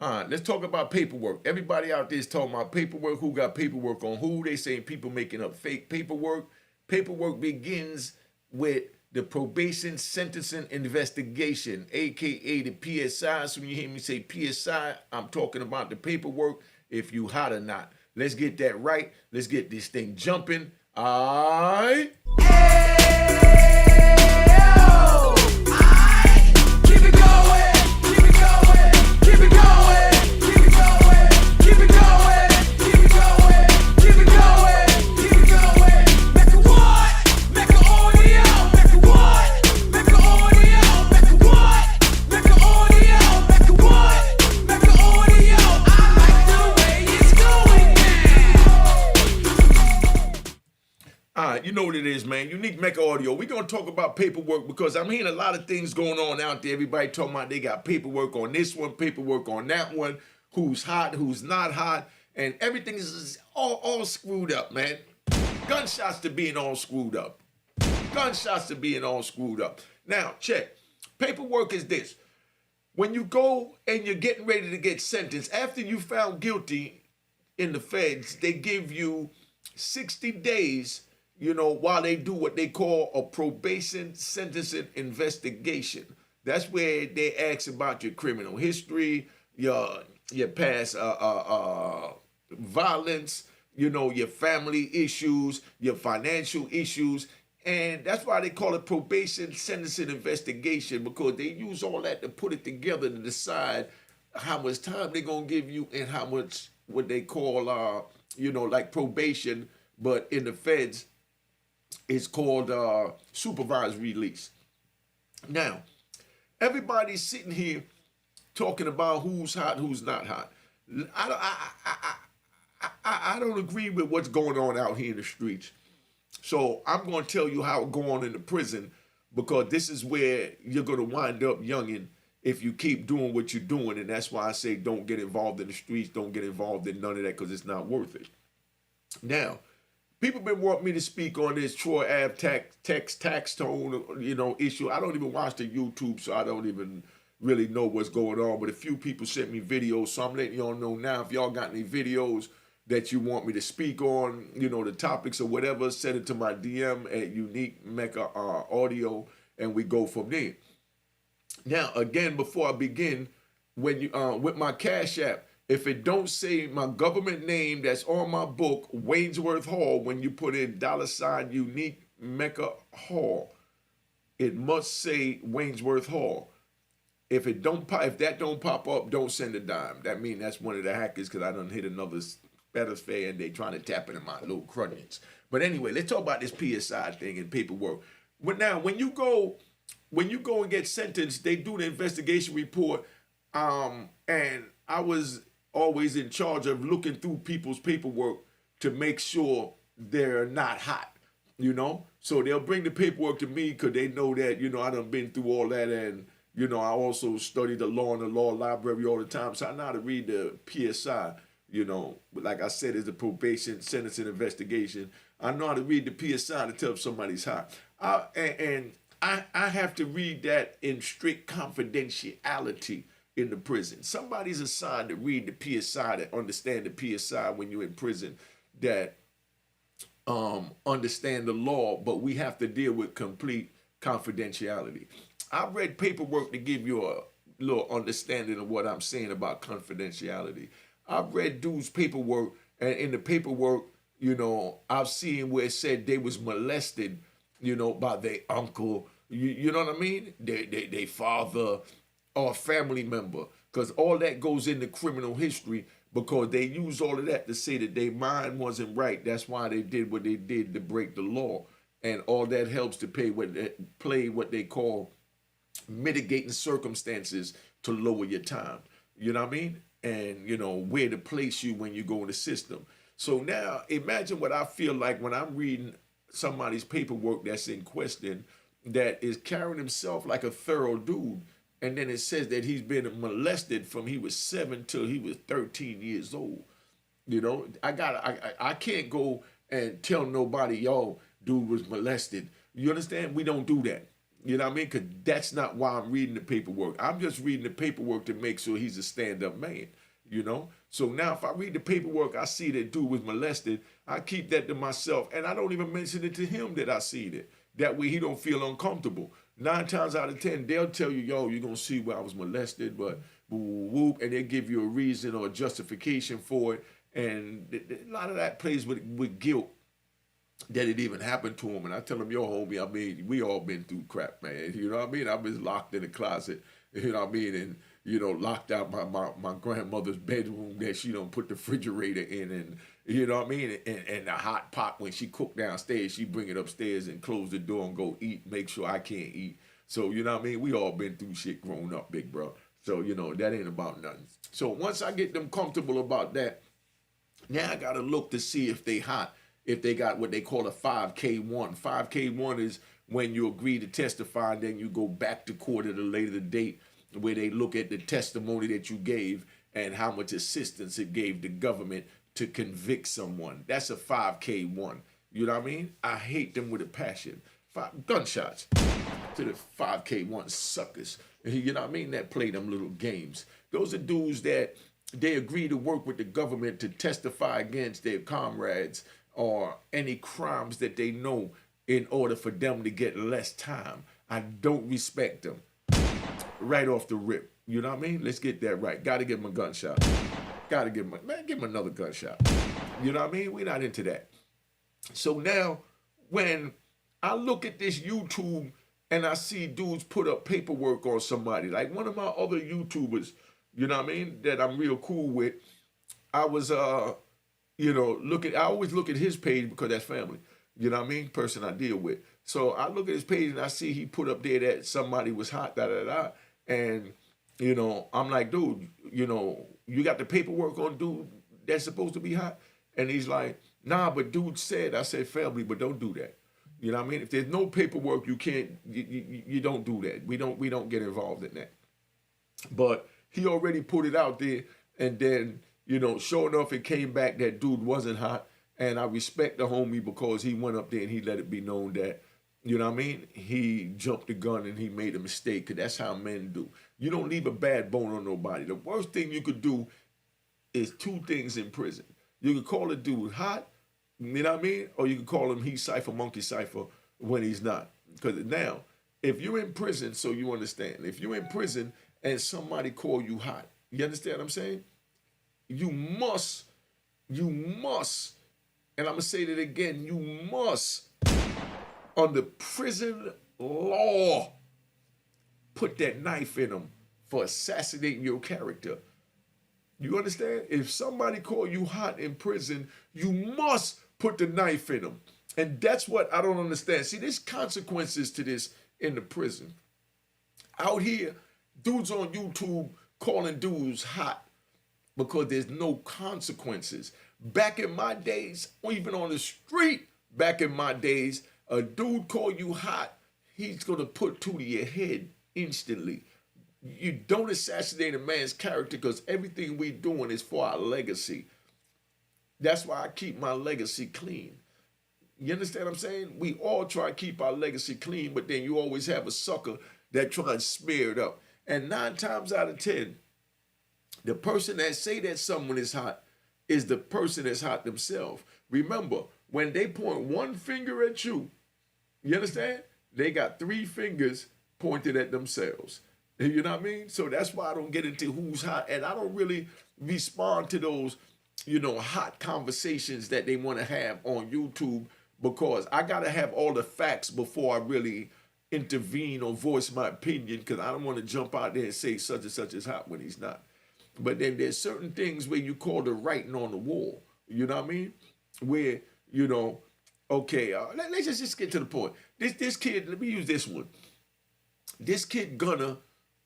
Let's talk about paperwork. Everybody out there is talking about paperwork. Who got paperwork on who? They saying people making up fake paperwork. Paperwork begins with the probation sentencing investigation, aka the PSI. So when you hear me say PSI, I'm talking about the paperwork, if you hot or not. Let's get that right. Let's get this thing jumping. All right. You know what it is, man. Unique Mecca Audio. We're going to talk about paperwork because I'm hearing a lot of things going on out there. Everybody talking about they got paperwork on this one, paperwork on that one, who's hot, who's not hot, and everything is all screwed up, man. Gunshots to being all screwed up. Gunshots to being all screwed up. Now, check. Paperwork is this. When you go and you're getting ready to get sentenced, after you found guilty in the feds, they give you 60 days, while they do what they call a probation sentencing investigation. That's where they ask about your criminal history, your past violence, your family issues, your financial issues. And that's why they call it probation sentencing investigation, because they use all that to put it together to decide how much time they're going to give you and how much what they call, like probation, but in the feds, it's called Supervisor Release. Now, everybody's sitting here talking about who's hot, who's not hot. I don't agree with what's going on out here in the streets. So I'm going to tell you how it go on in the prison, because this is where you're going to wind up youngin' if you keep doing what you're doing. And that's why I say don't get involved in the streets. Don't get involved in none of that, because it's not worth it. Now, people been wanting me to speak on this Troy Ave tax tone, issue. I don't even watch the YouTube, so I don't even really know what's going on. But a few people sent me videos, so I'm letting y'all know now. If y'all got any videos that you want me to speak on, the topics or whatever, send it to my DM at Unique Mecca Audio, and we go from there. Now, again, before I begin, when you with my Cash App, if it don't say my government name that's on my book, Waynesworth Hall, when you put in $ Unique Mecca Hall, it must say Waynesworth Hall. If that don't pop up, don't send a dime. That means that's one of the hackers, because I done hit another spatosphere and they trying to tap into my little crunions. But anyway, let's talk about this PSI thing and paperwork. Now, when you go and get sentenced, they do the investigation report, and I was always in charge of looking through people's paperwork to make sure they're not hot, So they'll bring the paperwork to me because they know that, I done been through all that, and, I also study the law in the law library all the time. So I know how to read the PSI, like I said, it's a probation sentencing investigation. I know how to read the PSI to tell if somebody's hot. And I have to read that in strict confidentiality in the prison. Somebody's assigned to read the PSI, to understand the PSI when you're in prison, that understand the law, but we have to deal with complete confidentiality. I've read paperwork to give you a little understanding of what I'm saying about confidentiality. I've read dudes' paperwork, and in the paperwork, I've seen where it said they was molested, by their uncle, you know what I mean? They father, or a family member, because all that goes into criminal history, because they use all of that to say that their mind wasn't right. That's why they did what they did, to break the law. And all that helps to play what they call mitigating circumstances to lower your time. You know what I mean? And, where to place you when you go in the system. So now imagine what I feel like when I'm reading somebody's paperwork that's in question, that is carrying himself like a thorough dude. And then it says that he's been molested from he was 7 till he was 13 years old. I can't go and tell nobody, yo, dude was molested. You understand? We don't do that. You know what I mean? Because that's not why I'm reading the paperwork. I'm just reading the paperwork to make sure he's a stand-up man, you know? So now if I read the paperwork, I see that dude was molested, I keep that to myself, and I don't even mention it to him that I seen it. That way he don't feel uncomfortable. 9 times out of 10, they'll tell you, yo, you're going to see where I was molested, but whoop, whoop, and they give you a reason or a justification for it. And a lot of that plays with guilt that it even happened to him. And I tell him, yo, homie, I mean, we all been through crap, man. You know what I mean? I've been locked in the closet, you know what I mean? And, you know, locked out my grandmother's bedroom that she don't put the refrigerator in, and, you know what I mean? And the hot pot, when she cook downstairs, she bring it upstairs and close the door and go eat, make sure I can't eat. So, you know what I mean? We all been through shit growing up, big bro. So, you know, that ain't about nothing. So once I get them comfortable about that, now I got to look to see if they hot, if they got what they call a 5K1. 5K1 is when you agree to testify, and then you go back to court at a later date where they look at the testimony that you gave and how much assistance it gave the government to convict someone. That's a 5K1. You know what I mean? I hate them with a passion. Gunshots to the 5K1 suckers. You know what I mean? That play them little games. Those are dudes that they agree to work with the government to testify against their comrades or any crimes that they know in order for them to get less time. I don't respect them. Right off the rip. You know what I mean? Let's get that right. Got to give him a gunshot. Got to give him, give him another gunshot. You know what I mean? We're not into that. So now, when I look at this YouTube and I see dudes put up paperwork on somebody, like one of my other YouTubers, you know what I mean, that I'm real cool with, I was, you know, I always look at his page because that's family. You know what I mean? Person I deal with. So I look at his page and I see he put up there that somebody was hot, da-da-da. And, you know, I'm like, dude, you know, you got the paperwork on dude that's supposed to be hot? And he's like, nah, but dude said, I said, family, but don't do that. You know what I mean? If there's no paperwork, you can't, you don't do that. We don't get involved in that. But he already put it out there, and then, you know, sure enough, it came back that dude wasn't hot. And I respect the homie because he went up there and he let it be known that, you know what I mean, he jumped the gun and he made a mistake, because that's how men do. You don't leave a bad bone on nobody. The worst thing you could do is 2 things in prison. You could call a dude hot, you know what I mean? Or you could call him he cipher, monkey cipher when he's not. Because now, if you're in prison, so you understand, if you're in prison and somebody call you hot, you understand what I'm saying? You must, and I'm going to say that again, you must, under prison law, put that knife in them for assassinating your character. You understand? If somebody call you hot in prison, you must put the knife in them. And that's what I don't understand. See, there's consequences to this in the prison. Out here, dudes on YouTube calling dudes hot because there's no consequences. Back in my days, or even on the street, back in my days, a dude call you hot, he's going to put 2 to your head instantly. You don't assassinate a man's character, because everything we doing is for our legacy. That's why I keep my legacy clean. You understand what I'm saying? We all try to keep our legacy clean, but then you always have a sucker that try and smear it up. And 9 times out of 10, the person that say that someone is hot is the person that's hot themselves. Remember, when they point 1 finger at you, you understand? They got 3 fingers pointed at themselves. You know what I mean? So that's why I don't get into who's hot, and I don't really respond to those, you know, hot conversations that they want to have on YouTube, because I got to have all the facts before I really intervene or voice my opinion, because I don't want to jump out there and say such and such is hot when he's not. But then there's certain things where you call the writing on the wall. You know what I mean? Where, you know, okay, let's just get to the point. This kid, let me use this one. This kid Gunner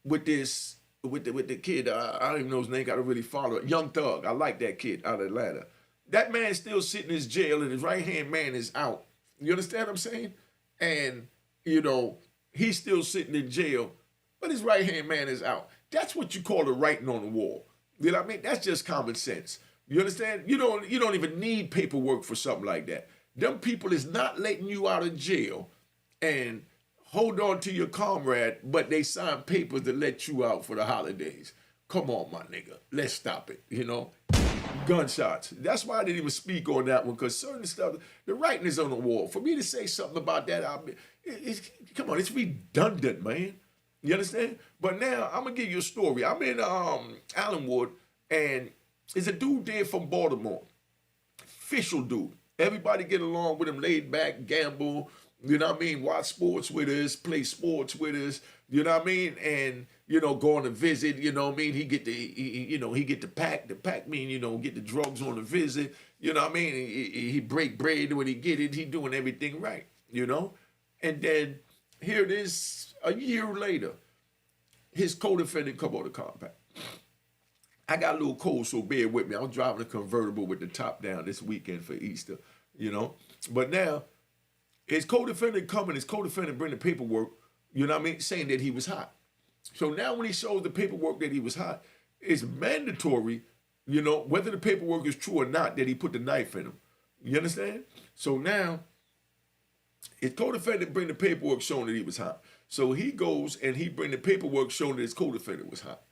with the kid, I don't even know his name, got to really follow it. Young Thug, I like that kid out of Atlanta. That man's still sitting in his jail and his right-hand man is out. You understand what I'm saying? And, you know, he's still sitting in jail, but his right-hand man is out. That's what you call the writing on the wall. You know what I mean? That's just common sense. You understand? You don't even need paperwork for something like that. Them people is not letting you out of jail and hold on to your comrade, but they sign papers to let you out for the holidays. Come on, my nigga. Let's stop it, you know? Gunshots. That's why I didn't even speak on that one, because certain stuff, the writing is on the wall. For me to say something about that, come on, it's redundant, man. You understand? But now, I'm going to give you a story. I'm in Allenwood, and there's a dude there from Baltimore. Official dude. Everybody get along with him, laid back, gamble, you know what I mean? Watch sports with us, play sports with us, you know what I mean? And, you know, go on a visit, you know what I mean? He get the pack. The pack mean, you know, get the drugs on the visit, you know what I mean? He break bread when he get it. He doing everything right, you know? And then here it is, a year later, his co-defendant come on the compound. I got a little cold, so bear with me. I was driving a convertible with the top down this weekend for Easter, you know? But now, his co-defendant coming, his co-defendant bring the paperwork, you know what I mean, saying that he was hot. So now when he shows the paperwork that he was hot, it's mandatory, you know, whether the paperwork is true or not, that he put the knife in him. You understand? So now, his co-defendant bring the paperwork showing that he was hot. So he goes and he bring the paperwork showing that his co-defendant was hot.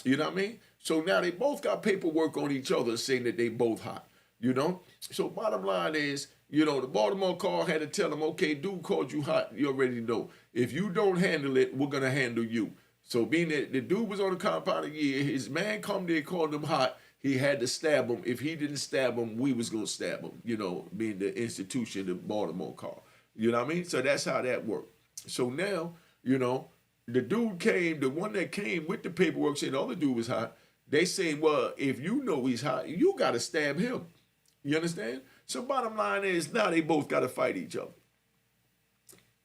You know what I mean? So now they both got paperwork on each other saying that they both hot, you know? So bottom line is, you know, the Baltimore call had to tell him, okay, dude called you hot, you already know. If you don't handle it, we're going to handle you. So being that the dude was on the compound a year, his man come there, called him hot, he had to stab him. If he didn't stab him, we was going to stab him, you know, being the institution, the Baltimore call. You know what I mean? So that's how that worked. So now, you know, the dude came, the one that came with the paperwork saying the other dude was hot, they say, well, if you know he's hot, you got to stab him. You understand? So bottom line is now they both got to fight each other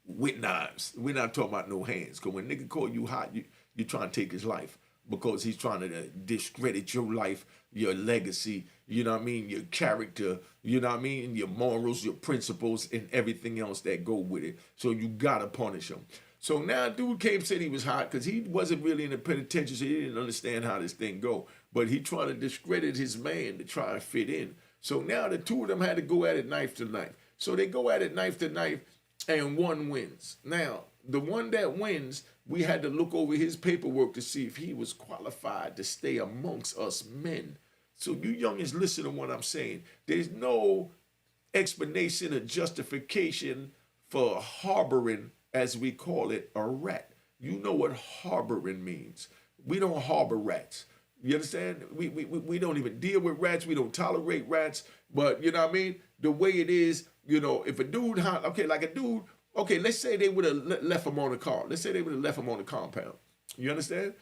with knives. We're not talking about no hands, because when nigga call you hot, you trying to take his life because he's trying to discredit your life, your legacy, you know what I mean, your character, you know what I mean, your morals, your principles, and everything else that go with it. So you got to punish him. So now dude came said he was hot because he wasn't really in the penitentiary, so he didn't understand how this thing go. But he trying to discredit his man to try and fit in. So now the two of them had to go at it knife to knife. So they go at it knife to knife, and one wins. Now, the one that wins, we had to look over his paperwork to see if he was qualified to stay amongst us men. So you youngins, listen to what I'm saying. There's no explanation or justification for harboring, as we call it, a rat. You know what harboring means. We don't harbor rats. You understand? We don't even deal with rats. We don't tolerate rats. But, you know what I mean? The way it is, you know, if a dude, okay, like a dude, okay, let's say they would have left him on the car. Let's say they would have left him on the compound. You understand?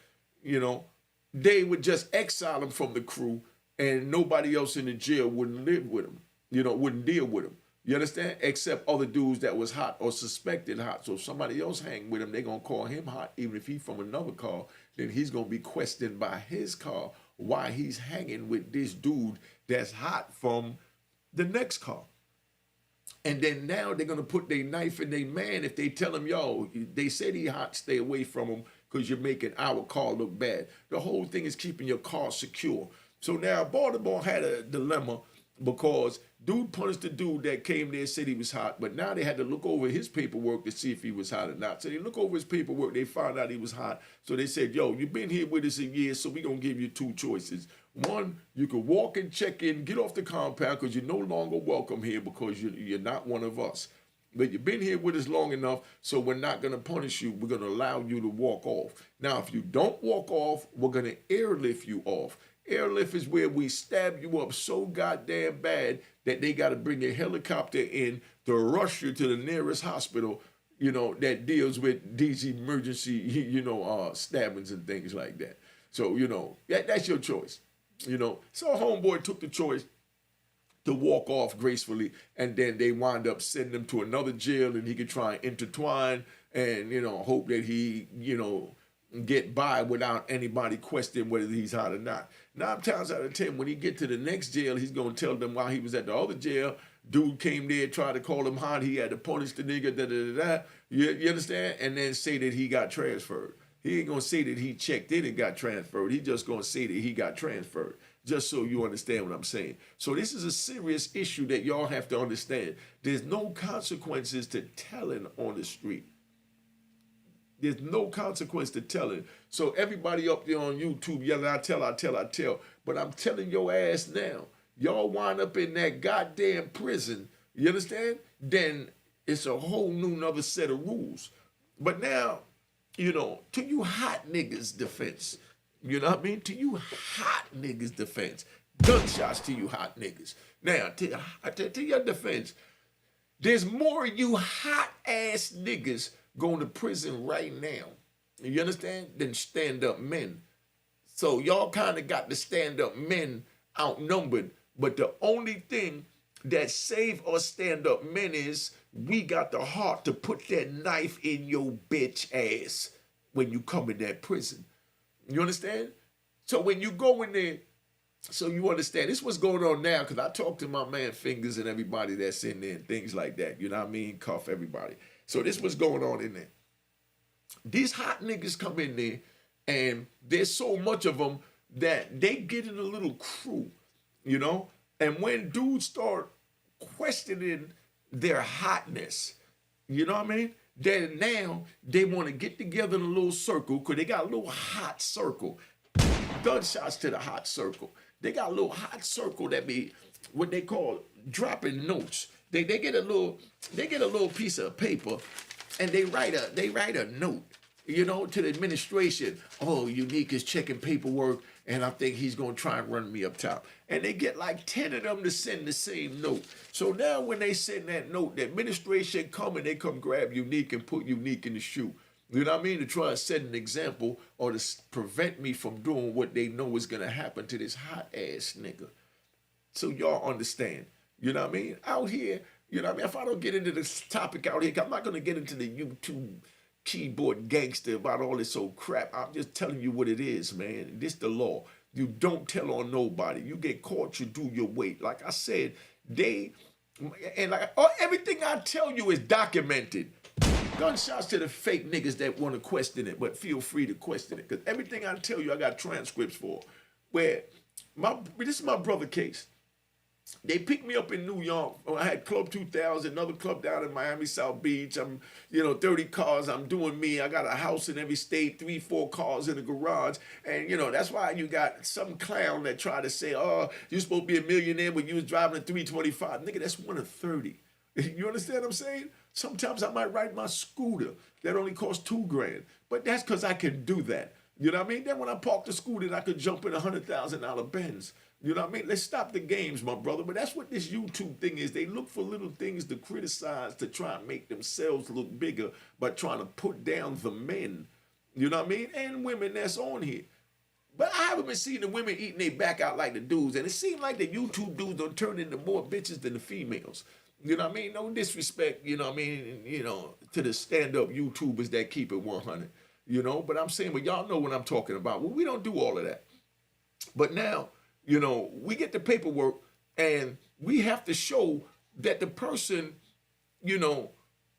You know, they would just exile him from the crew, and nobody else in the jail wouldn't live with him, you know, wouldn't deal with him. You understand? Except other dudes that was hot or suspected hot. So if somebody else hang with him, they're going to call him hot. Even if he's from another car, then he's going to be questioned by his car why he's hanging with this dude that's hot from the next car. And then now they're going to put their knife in their man if they tell him, yo, they said he hot, stay away from him because you're making our car look bad. The whole thing is keeping your car secure. So now Baltimore had a dilemma because dude punished the dude that came there and said he was hot, but now they had to look over his paperwork to see if he was hot or not. So they look over his paperwork, they found out he was hot. So they said, yo, you've been here with us a year, so we're going to give you two choices. One, you could walk and check in, get off the compound because you're no longer welcome here because you're not one of us. But you've been here with us long enough, so we're not going to punish you. We're going to allow you to walk off. Now, if you don't walk off, we're going to airlift you off. Airlift is where we stab you up so goddamn bad that they got to bring a helicopter in to rush you to the nearest hospital, you know, that deals with these emergency, you know, stabbings and things like that. So, you know, that's your choice, you know. So homeboy took the choice to walk off gracefully, and then they wind up sending him to another jail, and he could try and intertwine and, you know, hope that he, you know, get by without anybody questioning whether he's hot or not. 9 times out of 10, when he get to the next jail, he's going to tell them while he was at the other jail, dude came there, tried to call him hot, he had to punish the nigga, da-da-da-da. You understand? And then say that he got transferred. He ain't going to say that he checked in and got transferred. He just going to say that he got transferred, just so you understand what I'm saying. So this is a serious issue that y'all have to understand. There's no consequences to telling on the street. There's no consequence to telling. So everybody up there on YouTube yelling, I tell. But I'm telling your ass now, y'all wind up in that goddamn prison, you understand? Then it's a whole new another set of rules. But now, to you hot niggas defense, you know what I mean? To you hot niggas defense, gunshots to you hot niggas. Now, to your defense, there's more of you hot ass niggas going to prison right now, you understand, than stand up men. So y'all kind of got the stand up men outnumbered, but the only thing that save us stand up men is we got the heart to put that knife in your bitch ass when you come in that prison. You understand? So when you go in there, so you understand, this is what's going on now, because I talk to my man Fingers and everybody that's in there and things like that, you know what I mean? Cuff everybody. So this is what's going on in there. These hot niggas come in there, and there's so much of them that they get in a little crew, And when dudes start questioning their hotness, you know what I mean? Then now they want to get together in a little circle, because they got a little hot circle. Gunshots to the hot circle. They got a little hot circle that be what they call dropping notes. They get a little piece of paper, and they write a note, to the administration. Oh, Unique is checking paperwork, and I think he's gonna try and run me up top. And they get like 10 of them to send the same note. So now when they send that note, the administration come and they come grab Unique and put Unique in the shoe. You know what I mean? To try to set an example or to prevent me from doing what they know is going to happen to this hot ass nigga. So y'all understand. You know what I mean? Out here, you know what I mean? If I don't get into this topic out here, I'm not going to get into the YouTube keyboard gangster about all this old crap. I'm just telling you what it is, man. This the law. You don't tell on nobody. You get caught, you do your weight. Like I said, everything I tell you is documented. Gunshots to the fake niggas that want to question it, but feel free to question it. Because everything I tell you, I got transcripts for. Where, this is my brother case. They picked me up in New York. I had Club 2000, another club down in Miami, South Beach. I'm, 30 cars. I'm doing me. I got a house in every state, 3-4 cars in the garage. And, that's why you got some clown that tried to say, oh, you're supposed to be a millionaire when you was driving a 325. Nigga, that's one of 30. You understand what I'm saying? Sometimes I might ride my scooter that only costs $2,000, but that's because I can do that. You know what I mean? Then when I park the scooter, I could jump in a $100,000 Benz. You know what I mean? Let's stop the games, my brother. But that's what this YouTube thing is. They look for little things to criticize to try and make themselves look bigger by trying to put down the men. You know what I mean? And women that's on here. But I haven't been seeing the women eating their back out like the dudes. And it seems like the YouTube dudes don't turn into more bitches than the females. You know what I mean? No disrespect, you know what I mean, to the stand-up YouTubers that keep it 100, But I'm saying, but y'all know what I'm talking about. Well, we don't do all of that. But now, we get the paperwork and we have to show that the person,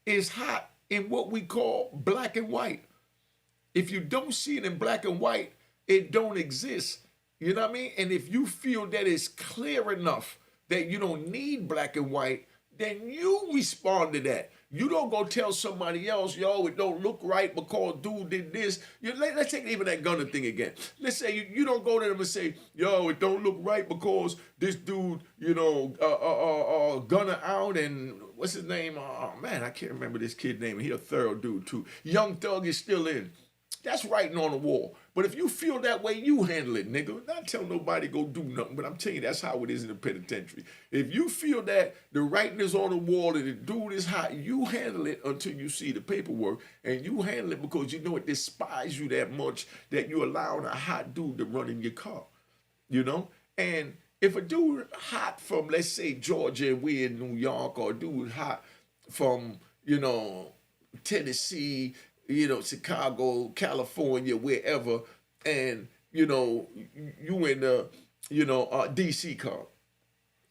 is hot in what we call black and white. If you don't see it in black and white, it don't exist. You know what I mean? And if you feel that it's clear enough that you don't need black and white, then you respond to that. You don't go tell somebody else, yo, it don't look right because dude did this. Let's take even that gunner thing again. Let's say you don't go to them and say, yo, it don't look right because this dude, gunner out and what's his name? Oh, man, I can't remember this kid's name. He a thorough dude, too. Young Thug is still in. That's writing on the wall. But if you feel that way, you handle it, nigga. Not tell nobody to go do nothing, but I'm telling you, that's how it is in the penitentiary. If you feel that the writing is on the wall and the dude is hot, you handle it until you see the paperwork, and you handle it because you know it despises you that much that you're allowing a hot dude to run in your car, And if a dude hot from, let's say, Georgia and we're in New York, or a dude hot from, Tennessee, Chicago, California, wherever, and, you in the, DC car.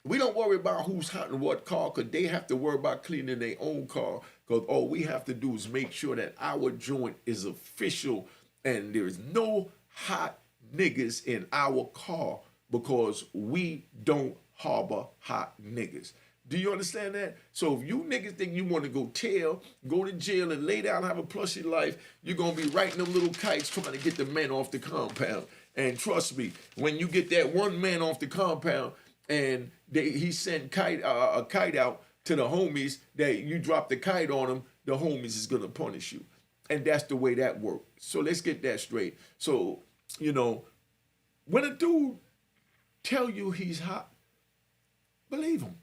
We don't worry about who's hot in what car, because they have to worry about cleaning their own car, because all we have to do is make sure that our joint is official and there is no hot niggas in our car, because we don't harbor hot niggas. Do you understand that? So if you niggas think you want to go to jail and lay down, have a plushy life, you're going to be writing them little kites trying to get the men off the compound. And trust me, when you get that one man off the compound and he sent a kite out to the homies that you drop the kite on them, the homies is going to punish you. And that's the way that works. So let's get that straight. So, when a dude tell you he's hot, believe him.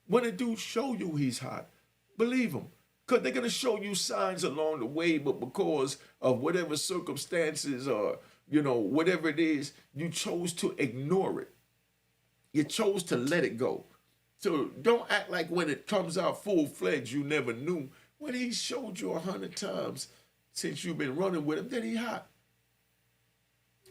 When a dude show you he's hot, believe him. Because they're going to show you signs along the way, but because of whatever circumstances or, whatever it is, you chose to ignore it. You chose to let it go. So don't act like when it comes out full-fledged, you never knew. When he showed you 100 times since you've been running with him, that he hot.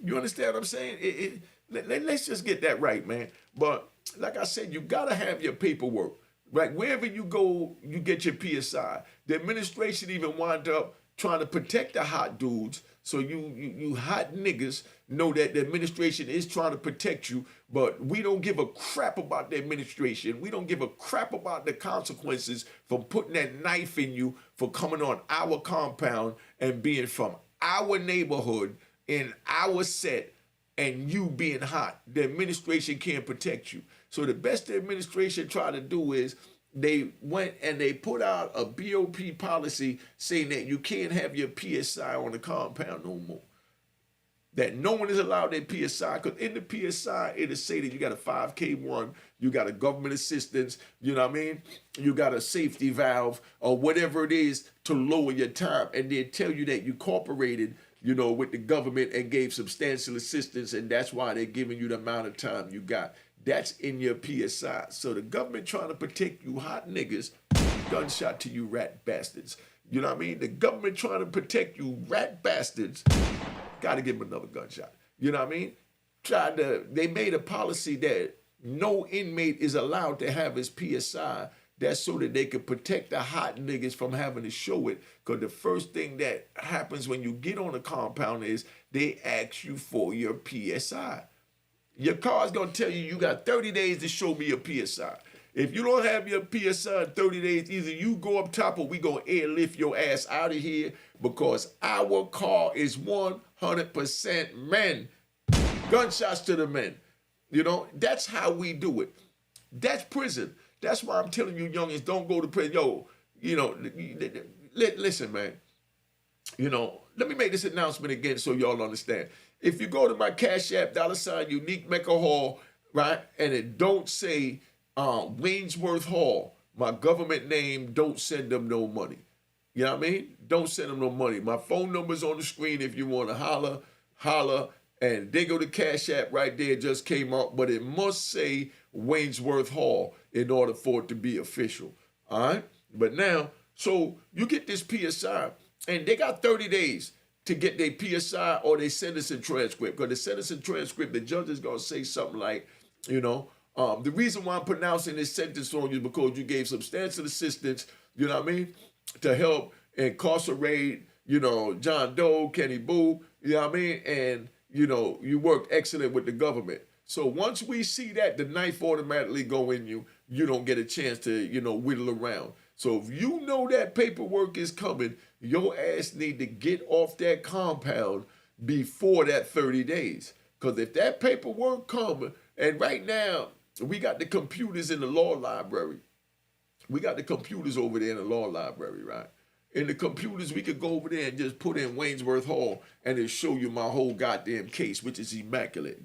You understand what I'm saying? Let's just get that right, man. But like I said, you got to have your paperwork, right? Wherever you go, you get your PSI. The administration even wind up trying to protect the hot dudes. So you hot niggas know that the administration is trying to protect you, but we don't give a crap about the administration. We don't give a crap about the consequences from putting that knife in you for coming on our compound and being from our neighborhood in our set and you being hot. The administration can't protect you. So the best the administration tried to do is they went and they put out a BOP policy saying that you can't have your PSI on the compound no more. That no one is allowed their PSI, because in the PSI, it'll say that you got a 5K1, you got a government assistance, you know what I mean? You got a safety valve or whatever it is to lower your time. And they tell you that you cooperated, with the government and gave substantial assistance, and that's why they're giving you the amount of time you got. That's in your PSI. So the government trying to protect you hot niggas, gunshot to you rat bastards. You know what I mean? The government trying to protect you rat bastards, got to give them another gunshot. You know what I mean? They made a policy that no inmate is allowed to have his PSI. That's so that they could protect the hot niggas from having to show it. Because the first thing that happens when you get on a compound is they ask you for your PSI. Your car's going to tell you got 30 days to show me your PSI. If you don't have your PSI in 30 days, either you go up top or we going to airlift your ass out of here, because our car is 100% men. Gunshots to the men. That's how we do it. That's prison. That's why I'm telling you, youngins, don't go to prison. Yo, listen, man. Let me make this announcement again so y'all understand. If you go to my Cash App, $ Unique Mecca Hall, right, and it don't say Waynesworth Hall, my government name, don't send them no money. You know what I mean? Don't send them no money. My phone number's on the screen if you want to holler, and they go to Cash App right there, just came up, but it must say Waynesworth Hall in order for it to be official, all right? But now, so you get this PSI, and they got 30 days to get their PSI or their sentencing transcript, because the sentencing transcript, the judge is going to say something like, the reason why I'm pronouncing this sentence on you is because you gave substantial assistance, you know what I mean, to help incarcerate, John Doe, Kenny Boo, you know what I mean, and, you worked excellent with the government. So once we see that, the knife automatically go in you. You don't get a chance to, whittle around. So if you know that paperwork is coming, your ass need to get off that compound before that 30 days. Because if that paperwork comes, and right now, we got the computers in the law library. We got the computers over there in the law library, right? In the computers, we could go over there and just put in Waynesworth Hall and it'll show you my whole goddamn case, which is immaculate.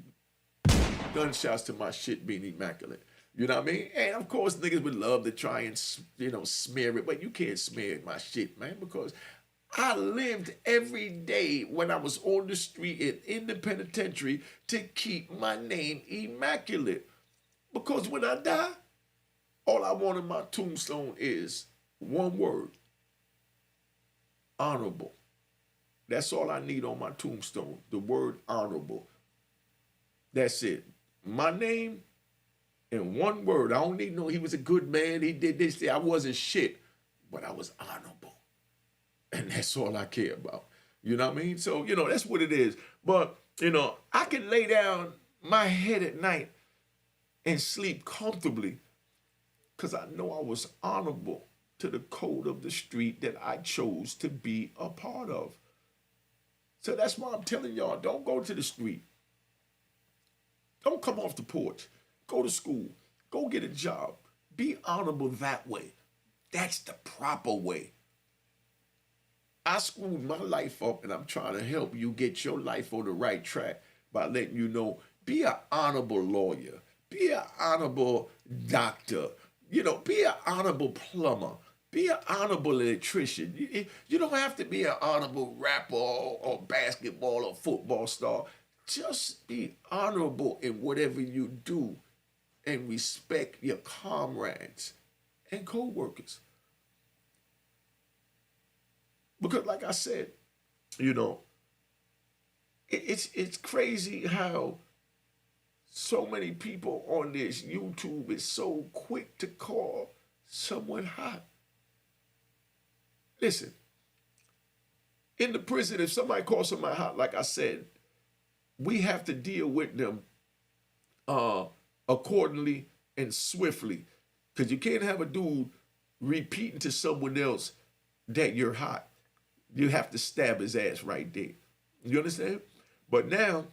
Gunshots to my shit being immaculate. You know what I mean? And of course, niggas would love to try and, smear it, but you can't smear my shit, man, because I lived every day when I was on the street and in the penitentiary to keep my name immaculate. Because when I die, all I want in my tombstone is one word: honorable. That's all I need on my tombstone, the word honorable. That's it. My name and one word. I don't need he was a good man, he did this. I wasn't shit, but I was honorable. And that's all I care about. You know what I mean? So, that's what it is. But, I can lay down my head at night and sleep comfortably because I know I was honorable to the code of the street that I chose to be a part of. So that's why I'm telling y'all, don't go to the street. Don't come off the porch. Go to school. Go get a job. Be honorable that way. That's the proper way. I screwed my life up, and I'm trying to help you get your life on the right track by letting you know, be an honorable lawyer. Be an honorable doctor. You know, be an honorable plumber. Be an honorable electrician. You don't have to be an honorable rapper or basketball or football star. Just be honorable in whatever you do and respect your comrades and co-workers. Because like I said, you know, it's crazy how so many people on this YouTube is so quick to call someone hot. Listen, in the prison, if somebody calls somebody hot, like I said, we have to deal with them accordingly and swiftly. Because you can't have a dude repeating to someone else that you're hot. You have to stab his ass right there. You understand? But now,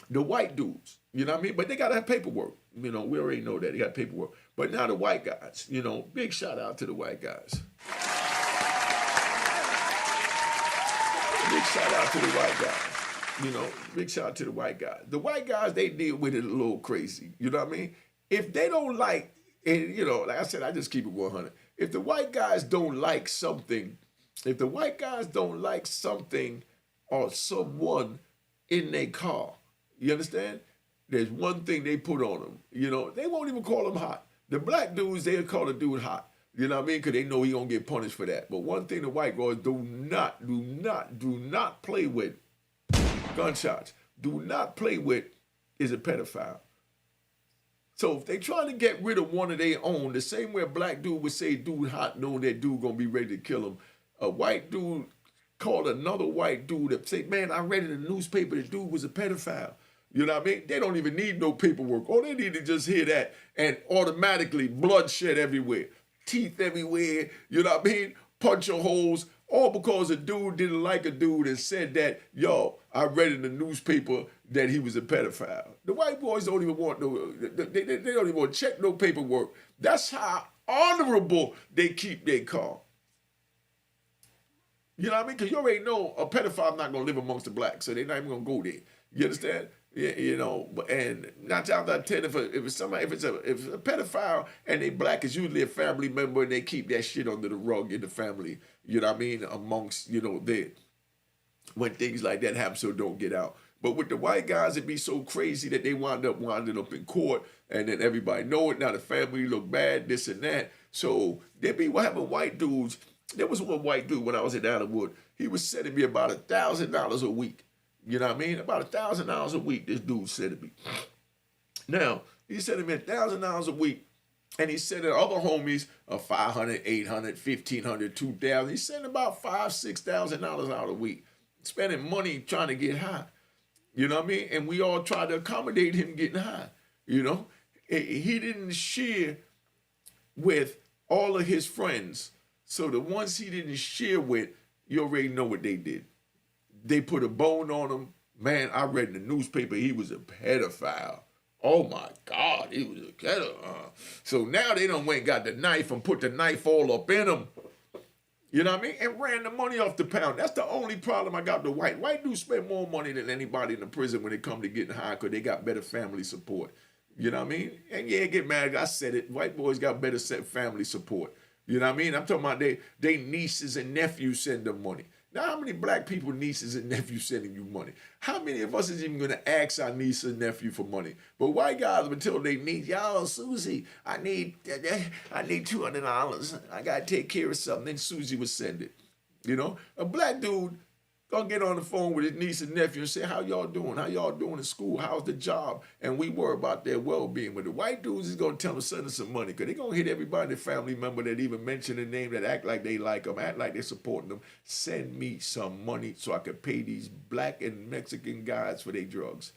the white dudes, you know what I mean? But they got to have paperwork. You know, we already know that. They got paperwork. But now the white guys, you know, big shout out to the white guys. Big shout out to the white guys. You know, big shout out to the white guys. The white guys, they deal with it a little crazy. You know what I mean? If they don't like, and you know, like I said, I just keep it 100. If the white guys don't like something, or someone in their car, you understand? There's one thing they put on them. You know, they won't even call them hot. The black dudes, they'll call the dude hot. You know what I mean? Because they know he gonna get punished for that. But one thing the white guys do not play with gunshots. Do not play with is a pedophile. So if they trying to get rid of one of their own, the same way a black dude would say dude hot, knowing that dude gonna be ready to kill him, a white dude called another white dude and say, man, I read in the newspaper the dude was a pedophile. You know what I mean? They don't even need no paperwork. All they need to just hear that and automatically bloodshed everywhere. Teeth everywhere, you know what I mean? Puncture holes, all because a dude didn't like a dude and said that, yo, I read in the newspaper that he was a pedophile. The white boys don't even want they don't even want to check no paperwork. That's how honorable they keep their car. You know what I mean? Because you already know a pedophile not going to live amongst the blacks, so they're not even going to go there. You understand? Yeah, you know, and 9 times out of 10, if it's a pedophile and they black, it's usually a family member, and they keep that shit under the rug in the family. You know what I mean? Amongst, you know, when things like that happen, so don't get out. But with the white guys, it be so crazy that they winding up in court, and then everybody know it. Now the family look bad, this and that. So there be what happened. White dudes. There was one white dude when I was in Allenwood. He was sending me about $1,000 a week. You know what I mean? About $1,000 a week, this dude sent me. Now, he sent me $1,000 a week, and he sent other homies $500, $800, $1,500, $2,000. He sent about $5,000, $6,000 out a week, spending money trying to get high. You know what I mean? And we all tried to accommodate him getting high. You know, he didn't share with all of his friends. So the ones he didn't share with, you already know what they did. They put a bone on him. Man, I read in the newspaper he was a pedophile. Oh my God, he was a pedophile. So now they done went and got the knife and put the knife all up in him. You know what I mean? And ran the money off the pound. That's the only problem I got with white. White dudes spend more money than anybody in the prison when it come to getting high because they got better family support. You know what I mean? And yeah, get mad. I said it. White boys got better family support. You know what I mean? I'm talking about they nieces and nephews send them money. Now, how many black people, nieces and nephews sending you money? How many of us is even going to ask our niece and nephew for money? But white guys would tell their niece, yo, Susie, I need $200. I got to take care of something. Then Susie would send it. You know? A black dude gonna get on the phone with his niece and nephew and say, how y'all doing? How y'all doing in school? How's the job? And we worry about their well-being. But the white dudes is gonna tell them send us some money because they're gonna hit everybody, their family member that even mention the name, that act like they like them, act like they're supporting them. Send me some money so I can pay these black and Mexican guys for their drugs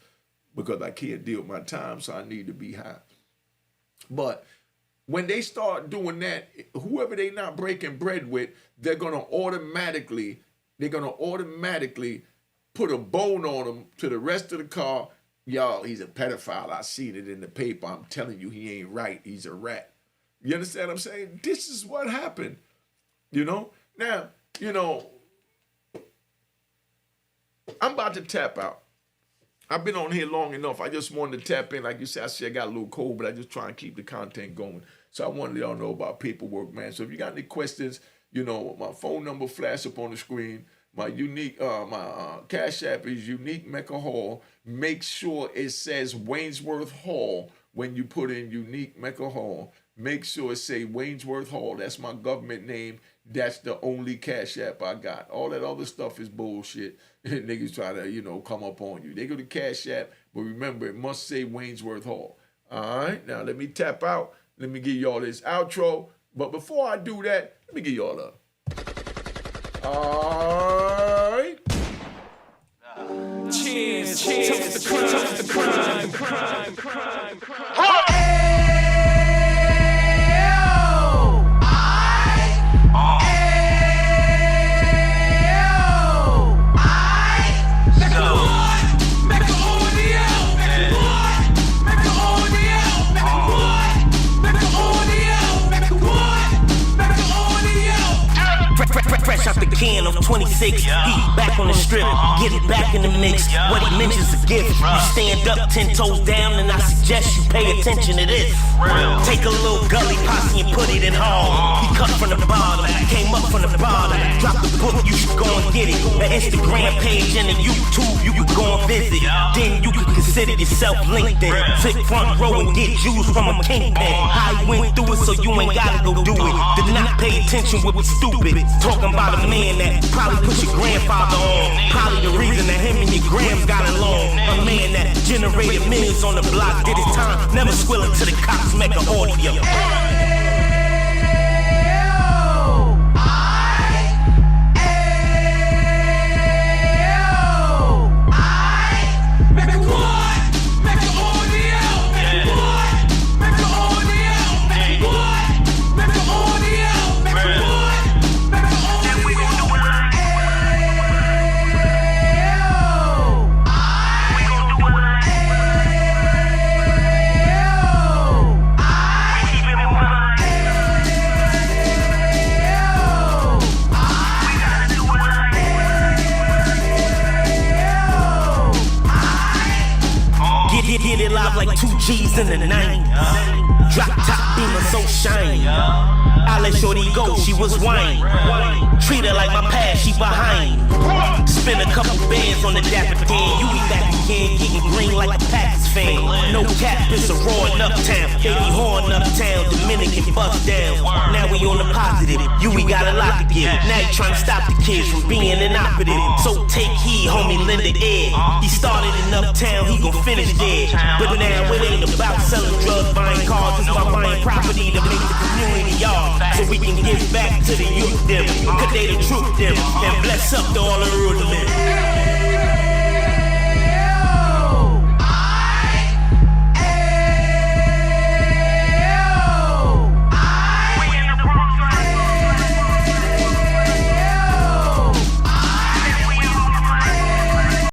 because I can't deal with my time, so I need to be high. But When they start doing that, whoever they not breaking bread with, they're gonna automatically put a bone on them to the rest of the car. Y'all, he's a pedophile. I seen it in the paper. I'm telling you, he ain't right. He's a rat. You understand what I'm saying? This is what happened. You know? Now, you know, I'm about to tap out. I've been on here long enough. I just wanted to tap in. Like you said, I see I got a little cold, but I just try and keep the content going. So I wanted y'all to know about paperwork, man. So if you got any questions, you know, my phone number flash up on the screen. My Cash App is Unique Mecca Hall. Make sure it says Waynesworth Hall when you put in Unique Mecca Hall. Make sure it say Waynesworth Hall. That's my government name. That's the only Cash App I got. All that other stuff is bullshit. Niggas try to, you know, come up on you. They go to Cash App, but remember, it must say Waynesworth Hall. All right, now let me tap out. Let me give y'all this outro. But before I do that, let me give y'all a... All right. Cheers, cheers, the crime. Fresh out the can of 26, he back on the strip, get it back in the mix. What he mentions a gift. You stand up 10 toes down, and I suggest you pay attention to this. Take a little gully posse and put it in hall. He cut from the bottom, came up from the bottom. Drop the book, you should go and get it. The Instagram page and the YouTube, you can go and visit. Then you can consider yourself LinkedIn. Sit front row and get Jews from a kingpin. I went through it, so you ain't gotta go do it. Did not pay attention, what was stupid. Talking about a man that probably put your grandfather on. Probably the reason that him and your grams got along. A man that generated millions on the block, did his time, never squilling to the cops, make an audio. Get it live like 2 G's in the night. Drop top beamer so shiny. I let shorty go, she was whining. Treat her like my past, she behind. Spend a couple bands on the dapper tan. You be back again, getting green like a Packers fan. No cap, it's a raw in uptown. Baby horn uptown, Dominican bust down. Now we on the positive, we got a lot to give. Now you trying to stop the kids from being inoperative. So take heed, homie, lend it air. He started in uptown, he gon' finish there. But now it ain't about selling drugs, buying cars. It's about buying property to make the community yard. So we can give back to the youth them. Cause they the truth them. And bless up to all the rudiments.